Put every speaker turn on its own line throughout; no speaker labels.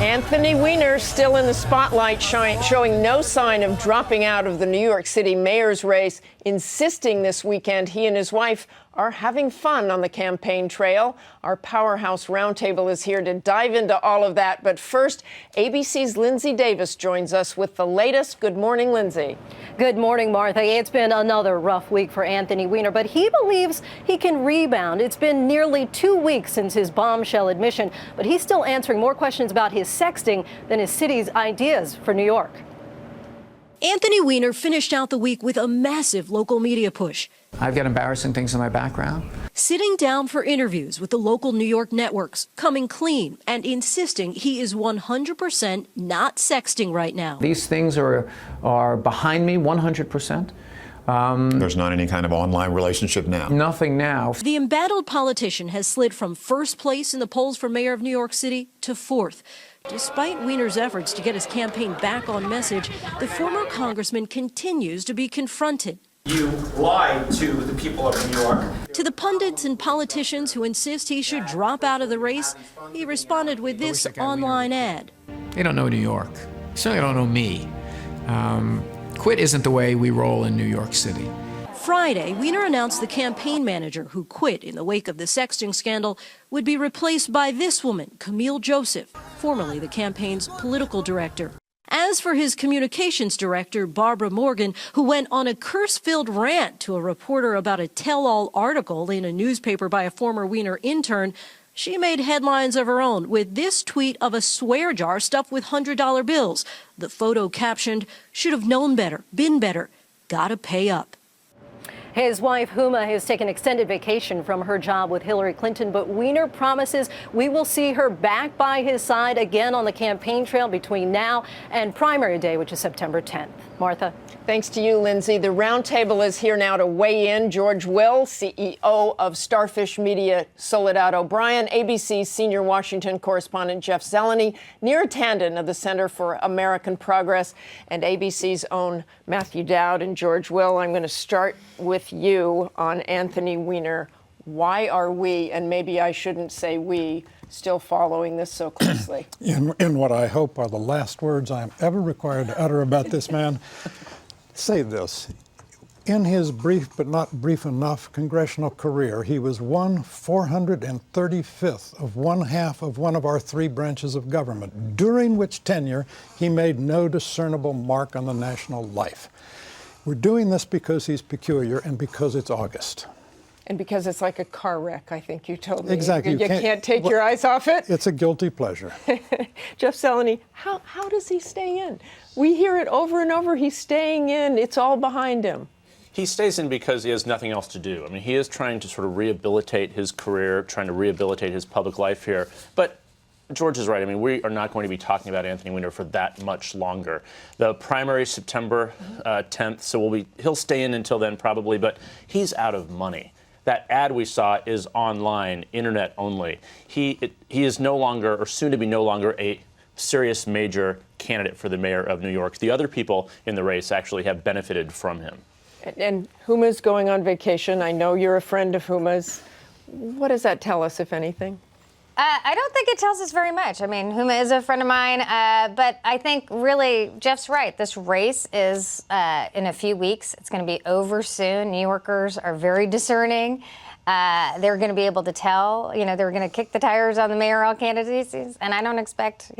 Anthony Weiner still in the spotlight, showing no sign of dropping out of the New York City mayor's race, insisting this weekend he and his wife are having fun on the campaign trail. Our Powerhouse Roundtable is here to dive into all of that. But first, ABC's Lindsay Davis joins us with the latest. Good morning, Lindsay.
Good morning, Martha. It's been another rough week for Anthony Weiner, but he believes he can rebound. It's been nearly 2 weeks since his bombshell admission, but he's still answering more questions about his sexting than his city's ideas for New York.
Anthony Weiner finished out the week with a massive local media push.
I've got embarrassing things in my background.
Sitting down for interviews with the local New York networks, coming clean and insisting he is 100% not sexting right now.
These things are behind me 100%.
There's not any kind of online relationship now.
Nothing now.
The embattled politician has slid from first place in the polls for mayor of New York City to fourth. Despite Weiner's efforts to get his campaign back on message, the former congressman continues to be confronted.
You lied to the people of New York.
To the pundits and politicians who insist he should drop out of the race, he responded with this online ad.
They don't know New York. They certainly don't know me. Quit isn't the way we roll in New York City.
Friday, Weiner announced the campaign manager who quit in the wake of the sexting scandal would be replaced by this woman, Camille Joseph, formerly the campaign's political director. As for his communications director, Barbara Morgan, who went on a curse-filled rant to a reporter about a tell-all article in a newspaper by a former Weiner intern, she made headlines of her own with this tweet of a swear jar stuffed with $100 bills. The photo captioned, "Should have known better, been better, gotta pay up."
His wife, Huma, has taken extended vacation from her job with Hillary Clinton, but Weiner promises we will see her back by his side again on the campaign trail between now and primary day, which is September 10th. Martha?
Thanks to you, Lindsay. The Roundtable is here now to weigh in. George Will, CEO of Starfish Media, Soledad O'Brien, ABC's senior Washington correspondent Jeff Zeleny, Neera Tanden of the Center for American Progress, and ABC's own Matthew Dowd. And George Will, I'm going to start with you on Anthony Weiner. Why are we, and maybe I shouldn't say we, still following this so closely?
In what I hope are the last words I am ever required to utter about this man, say this. In his brief but not brief enough congressional career, he was 1/435th of one half of one of our three branches of government, during which tenure he made no discernible mark on the national life. We're doing this because he's peculiar and because it's August.
And because it's like a car wreck, I think you told me.
Exactly.
You can't take your eyes off it.
It's a guilty pleasure.
Jeff Zeleny, how does he stay in? We hear it over and over. He's staying in. It's all behind him.
He stays in because he has nothing else to do. I mean, he is trying to sort of rehabilitate his career, trying to rehabilitate his public life here. But George is right. I mean, we are not going to be talking about Anthony Weiner for that much longer. The primary is September 10th, so he'll stay in until then probably, but he's out of money. That ad we saw is online, internet only. He is no longer, or soon to be no longer, a serious major candidate for the mayor of New York. The other people in the race actually have benefited from him.
And Huma's going on vacation. I know you're a friend of Huma's. What does that tell us, if anything?
I don't think it tells us very much. I mean, Huma is a friend of mine, but I think really Jeff's right. This race is in a few weeks. It's going to be over soon. New Yorkers are very discerning. They're going to be able to tell, they're going to kick the tires on the mayoral candidacies, and I don't expect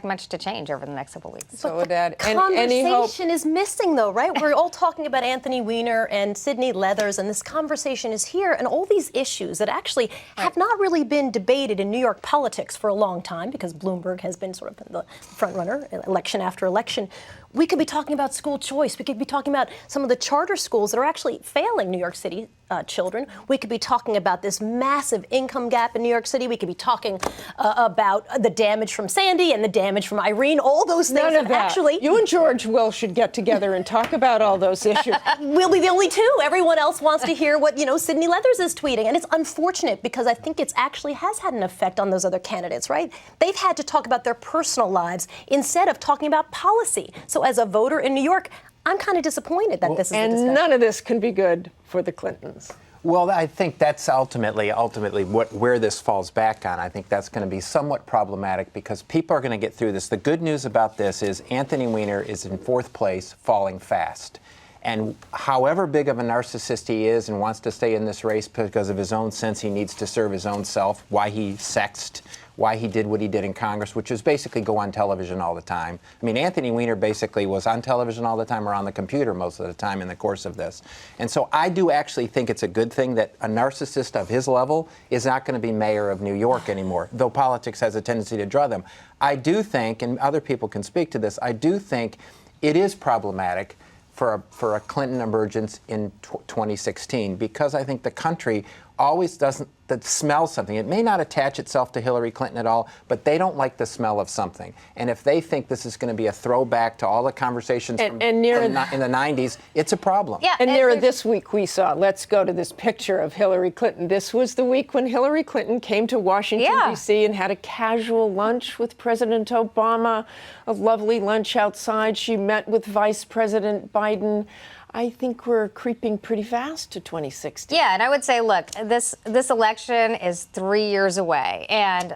much to change over the next couple of weeks.
Soledad,
conversation is missing, though, right? We're all talking about Anthony Weiner and Sydney Leathers, and this conversation is here, and all these issues that actually have not really been debated in New York politics for a long time, because Bloomberg has been sort of the front runner, election after election. We could be talking about school choice. We could be talking about some of the charter schools that are actually failing New York City children. We could be talking about this massive income gap in New York City. We could be talking about the damage from Sandy and the damage from Irene. All those things.
None of that.
Actually,
you and George Will should get together and talk about all those issues.
We'll be the only two. Everyone else wants to hear what Sydney Leathers is tweeting, and it's unfortunate because I think it's actually has had an effect on those other candidates. Right? They've had to talk about their personal lives instead of talking about policy. So as a voter in New York, I'm kind of disappointed that this is the discussion.
And none of this can be good for the Clintons.
Well, I think that's ultimately where this falls back on. I think that's going to be somewhat problematic because people are going to get through this. The good news about this is Anthony Weiner is in 4th place, falling fast. And however big of a narcissist he is and wants to stay in this race because of his own sense he needs to serve his own self, why he sexed, why he did what he did in Congress, which is basically go on television all the time. I mean, Anthony Weiner basically was on television all the time or on the computer most of the time in the course of this. And so I do actually think it's a good thing that a narcissist of his level is not going to be mayor of New York anymore, though politics has a tendency to draw them. I do think, and other people can speak to this, I do think it is problematic for a Clinton emergence in 2016 because I think the country always doesn't smell something. It may not attach itself to Hillary Clinton at all, but they don't like the smell of something. And if they think this is going to be a throwback to all the conversations in the 90s, it's a problem.
Yeah, and Neera, this week we saw, let's go to this picture of Hillary Clinton. This was the week when Hillary Clinton came to Washington, D.C. and had a casual lunch with President Obama, a lovely lunch outside. She met with Vice President Biden. I think we're creeping pretty fast to 2016.
Yeah, and I would say, look, this election is 3 years away, and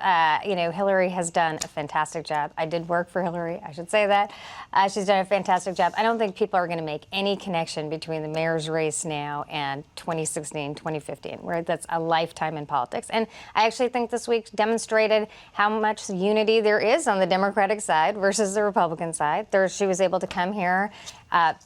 Hillary has done a fantastic job. I did work for Hillary, I should say that. She's done a fantastic job. I don't think people are going to make any connection between the mayor's race now and 2016, 2015, where that's a lifetime in politics. And I actually think this week demonstrated how much unity there is on the Democratic side versus the Republican side. She was able to come here.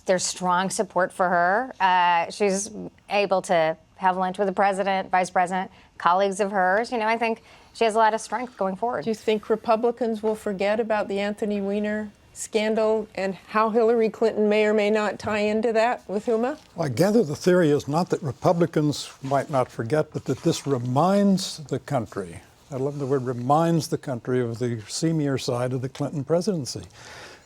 There's strong support for her. She's able to have lunch with the president, vice president, colleagues of hers. I think she has a lot of strength going forward.
Do you think Republicans will forget about the Anthony Weiner scandal and how Hillary Clinton may or may not tie into that with Huma?
Well, I gather the theory is not that Republicans might not forget, but that this reminds the country, I love the word reminds the country, of the seamier side of the Clinton presidency.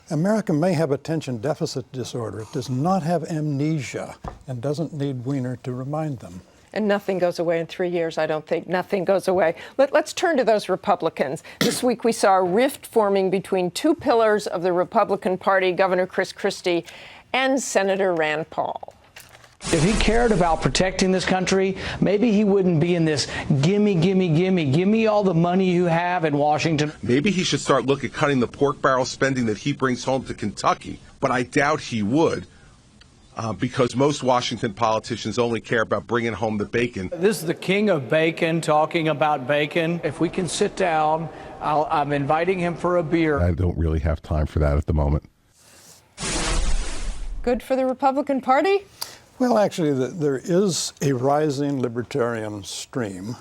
America may have attention deficit disorder. It does not have amnesia and doesn't need Weiner to remind them.
And nothing goes away in 3 years, I don't think. Nothing goes away. Let's turn to those Republicans. This week we saw a rift forming between two pillars of the Republican Party, Governor Chris Christie and Senator Rand Paul.
If he cared about protecting this country, maybe he wouldn't be in this gimme, gimme, gimme, gimme all the money you have in Washington.
Maybe he should start looking at cutting the pork barrel spending that he brings home to Kentucky. But I doubt he would. Because most Washington politicians only care about bringing home the bacon.
This is the king of bacon talking about bacon. If we can sit down, I'm inviting him for a beer.
I don't really have time for that at the moment.
Good for the Republican Party?
Well, actually, there is a rising libertarian stream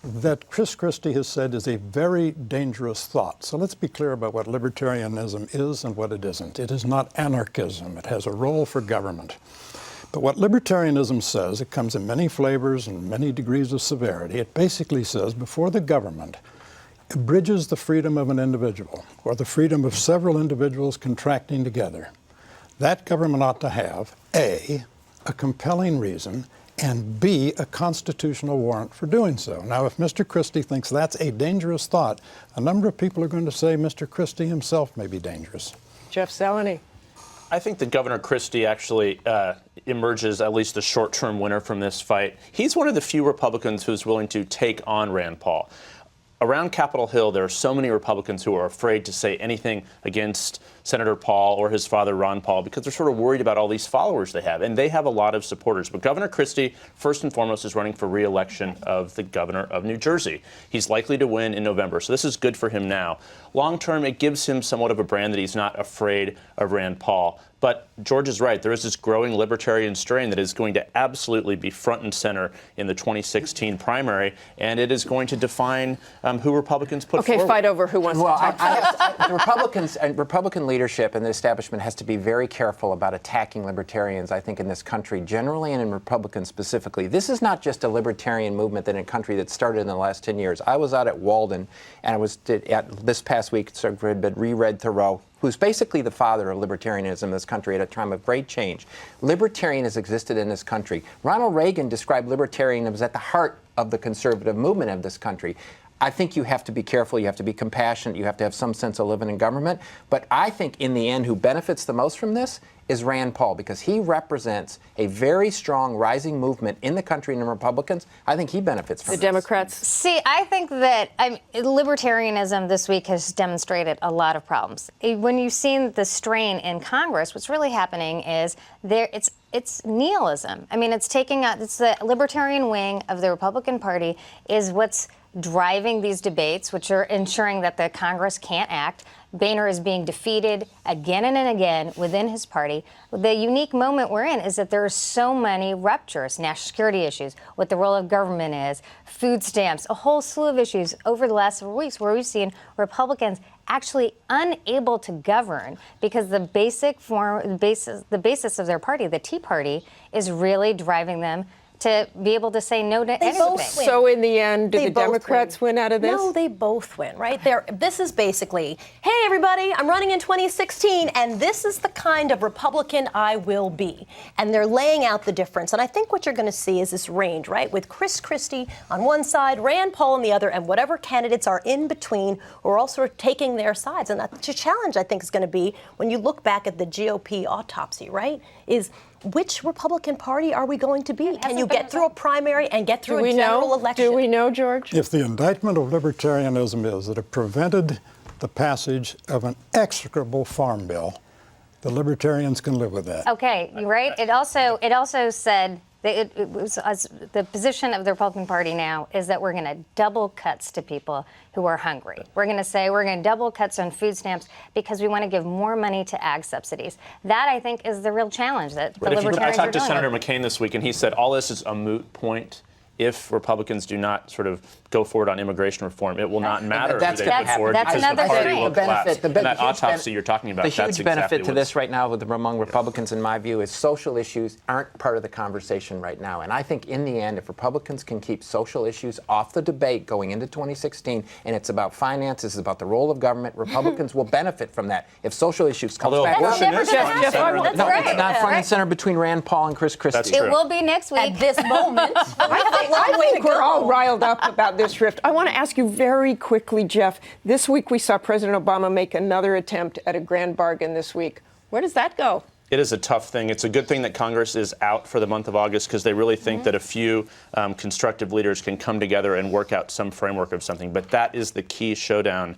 that Chris Christie has said is a very dangerous thought. So let's be clear about what libertarianism is and what it isn't. It is not anarchism. It has a role for government. But what libertarianism says, it comes in many flavors and many degrees of severity. It basically says before the government abridges the freedom of an individual or the freedom of several individuals contracting together, that government ought to have A, a compelling reason, and B, a constitutional warrant for doing so. Now, if Mr. Christie thinks that's a dangerous thought, a number of people are going to say Mr. Christie himself may be dangerous.
Jeff Zeleny.
I think that Governor Christie actually emerges at least the short-term winner from this fight. He's one of the few Republicans who's willing to take on Rand Paul. Around Capitol Hill, there are so many Republicans who are afraid to say anything against Senator Paul or his father, Ron Paul, because they're sort of worried about all these followers they have. And they have a lot of supporters. But Governor Christie, first and foremost, is running for re-election of the governor of New Jersey. He's likely to win in November. So this is good for him now. Long term, it gives him somewhat of a brand that he's not afraid of Rand Paul. But George is right. There is this growing libertarian strain that is going to absolutely be front and center in the 2016 primary, and it is going to define who Republicans put forward.
Okay, fight over who wants to talk.
The Republicans and Republican leadership and the establishment has to be very careful about attacking libertarians, I think, in this country generally and in Republicans specifically. This is not just a libertarian movement in a country that started in the last 10 years. I was out at Walden, and I was at this past week, so I had reread Thoreau, who's basically the father of libertarianism in this country at a time of great change. Libertarian has existed in this country. Ronald Reagan described libertarianism as at the heart of the conservative movement of this country. I think you have to be careful, you have to be compassionate, you have to have some sense of living in government. But I think in the end, who benefits the most from this is Rand Paul, because he represents a very strong rising movement in the country and in Republicans. I think he benefits from
the Democrats.
See, I think that libertarianism this week has demonstrated a lot of problems. When you've seen the strain in Congress, what's really happening is it's nihilism. I mean, it's the libertarian wing of the Republican Party is what's driving these debates, which are ensuring that the Congress can't act. Boehner is being defeated again and again within his party. The unique moment we're in is that there are so many ruptures, national security issues, what the role of government is, food stamps, a whole slew of issues over the last several weeks where we've seen Republicans actually unable to govern because the basis of their party, the Tea Party, is really driving them to be able to say no to anything.
So in the end, do the Democrats win out of this?
No, they both win, right? This is basically, hey, everybody, I'm running in 2016, and this is the kind of Republican I will be. And they're laying out the difference. And I think what you're going to see is this range, right? With Chris Christie on one side, Rand Paul on the other, and whatever candidates are in between who are all sort of taking their sides. And that's a challenge, I think, is going to be, when you look back at the GOP autopsy, right, is which Republican Party are we going to be? Can you get through a primary and get through a general election?
Do we know, George?
If the indictment of libertarianism is that it prevented the passage of an execrable farm bill, the libertarians can live with that.
Okay, right? It also said that the position of the Republican Party now is that we're going to double cuts to people who are hungry. We're going to say we're going to double cuts on food stamps because we want to give more money to ag subsidies. That, I think, is the real challenge that the libertarians are dealing with.
I talked to Senator McCain this week, and he said all this is a moot point. If Republicans do not sort of go forward on immigration reform, it will not matter who they put forward because the party will collapse. And that autopsy you're talking about,
that's exactly the huge benefit to this right now among Republicans, in my view, is social issues aren't part of the conversation right now. And I think in the end, if Republicans can keep social issues off the debate going into 2016, and it's about finances, it's about the role of government, Republicans will benefit from that. If social issues come back,
it's
not front and center between Rand Paul and Chris Christie.
That's true.
It will be next week.
At this moment.
I think we're all riled up about this rift. I want to ask you very quickly, Jeff. This week we saw President Obama make another attempt at a grand bargain this week. Where does that go?
It is a tough thing. It's a good thing that Congress is out for the month of August because they really think that a few constructive leaders can come together and work out some framework of something. But that is the key showdown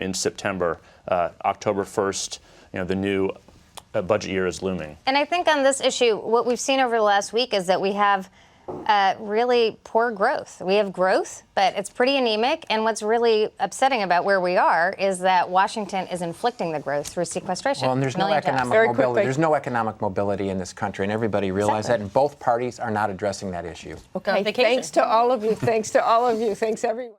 in September, October 1st. The new budget year is looming.
And I think on this issue, what we've seen over the last week is that we have really poor growth. We have growth, but it's pretty anemic. And what's really upsetting about where we are is that Washington is inflicting the growth through sequestration.
Well, and there's no economic mobility. There's no economic mobility in this country, and everybody realizes that. And both parties are not addressing that issue.
Okay. Thanks to all of you. Thanks to all of you. Thanks, everyone.